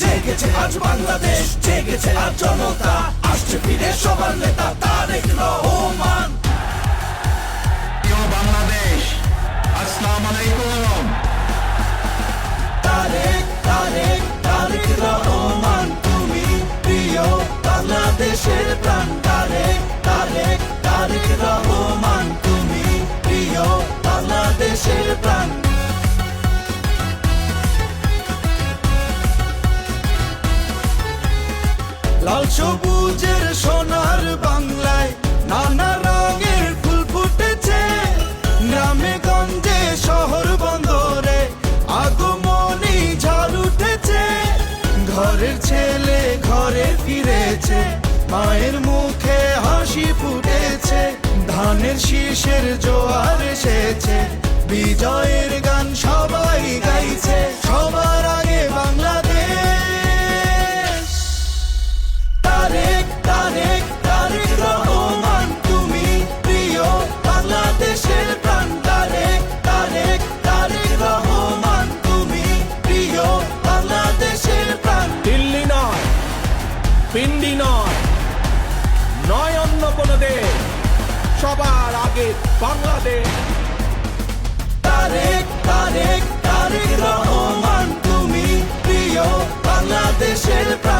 জেগেছে আজ বাংলাদেশ, জেগেছে আজ জনতা, আসছে ফিরে সবার নেতা তারেক রহমান। প্রিয় বাংলাদেশ, আসসালামু আলাইকুম। তারেক তারেক তারেক রহমান, তুমি প্রিয় বাংলাদেশের প্রাণ। তারেক তারেক তারেক রহমান, তুমি প্রিয় বাংলাদেশের প্রাণ। লাল সবুজের সোনার বাংলায় নানা রঙের ফুল ফুটেছে, গ্রামে গঞ্জে শহর বন্দরে আগমনী ঝড় উঠেছে। ঘরের ছেলে ঘরে ফিরেছে, মায়ের মুখে হাসি ফুটেছে, ধানের শীষের জোয়ার এসেছে, বিজয়ের গান সবাই গাইছে। সবার আগে বাংলাদেশ। তারেক তারেক তারেক রহমান, তুমি প্রিয় বাংলাদেশের প্রাণ। তারেক তারেক তারেক রহমান, তুমি প্রিয় বাংলাদেশের প্রাণ। দিল্লি নয়, পিন্ডি নয়, নয় অন্য কোনো দেশ, সবার আগে বাংলাদেশ। তারেক তারেক তারেক রহমান, তুমি প্রিয় বাংলাদেশের প্রাণ।